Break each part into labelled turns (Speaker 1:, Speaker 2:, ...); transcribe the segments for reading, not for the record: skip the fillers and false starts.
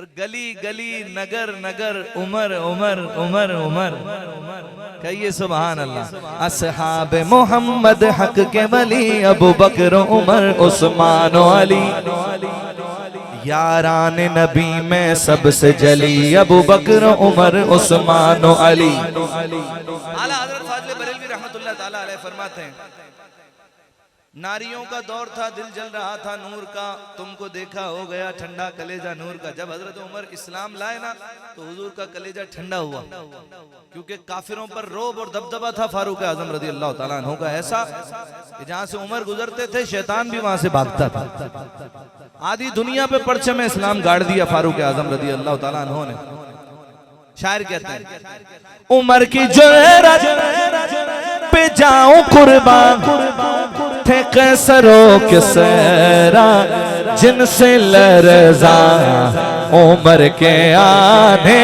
Speaker 1: और गली गली नगर नगर उमर उमर उमर उमर। कहिए सुभान अल्लाह। असहाब मोहम्मद हक के वली अबू बकर उमर उस्मान अली, यारान नबी में सबसे जली अबू बकर उमर उस्मान अली। आला हज़रत फाज़िल बरेलवी रहमतुल्लाह ताला अलैह फरमाते हैं, नारियों का दौर था, दिल जल रहा था नूर का, तुमको देखा हो गया ठंडा कलेजा नूर का। जब हजरत उमर इस्लाम लाए ना तो हुजूर का कलेजा ठंडा हुआ, क्योंकि काफिरों पर रोब और दबदबा था फारूक आजम रज़ी अल्लाह ताला अन्हु का ऐसा कि जहां से उमर गुजरते थे शैतान भी वहां से भागता था। आधी दुनिया पे परचम इस्लाम गाड़ दिया फारूक आजम रज़ी अल्लाह ताला अन्हु ने। शायर कहते हैं, उमर की जुर्रत पे जाऊं कुर्बान, थे कैसरों के सहरा जिनसे लरज़ा, उमर के आने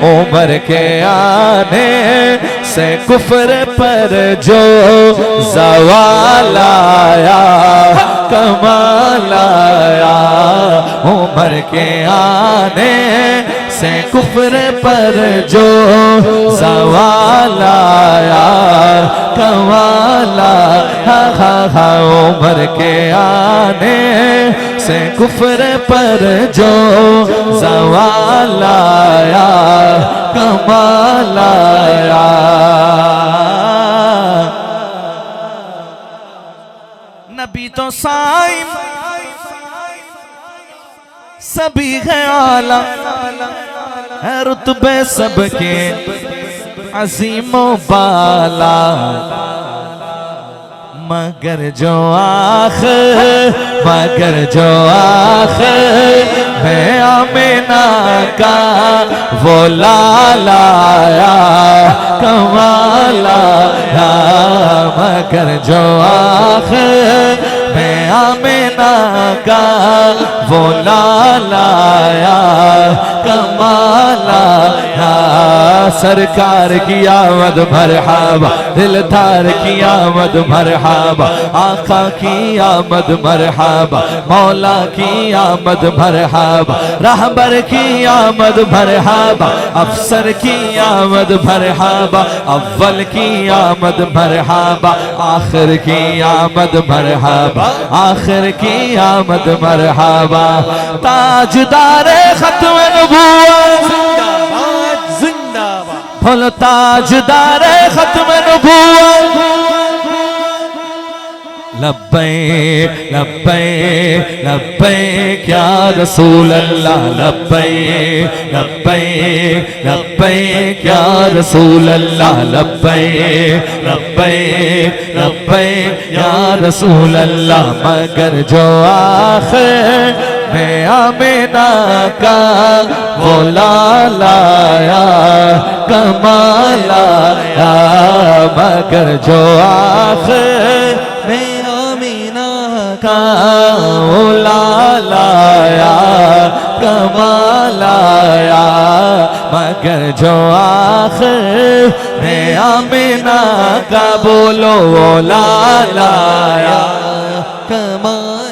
Speaker 1: उमर के आने से कुफ्र पर जो ज़वाल आया कमाल आया। उमर के आने से कुफ्र पर जो ज़वाल आया कमाल आया। उमर के आने से कुफ्र पर जो ज़वाल आया कमाल आया। नबी तो साइम सभी है आला, है रुतबे सबके अज़ीमो बाला, मगर जो आखिर मैं आमिना का वो लाला आया कमाल आया। मगर जो आखिर मैं आमिना का वो लाला आया कमाल आया। सरकार की आमद मरहबा, दिलदार की आमद मरहबा, आका की आमद मरहबा, मौला की आमद मरहबा, रहबर की आमद मरहबा, अफसर की आमद मरहबा, अव्वल की आमद मरहबा, आखिर की आमद मरहबा, आखिर की आमद मरहबा। ताजदार खत्म नबूवत बोलो, ताजदार खत्म नबूवत। लब्बैक लब्बैक लब्बैक या रसूल अल्लाह, लब्बैक लब्बैक लब्बैक या रसूल अल्लाह, लब्बैक लब्बैक लब्बैक या रसूल अल्लाह। मगर जो आखिर मैं आमिना का वो लाला आया कमाल आया। मगर जो आखिर मैं आमिना का वो लाला आया कमाल आया। मगर जो आखिर मैं आमिना का बोलो वो लाला आया कमाल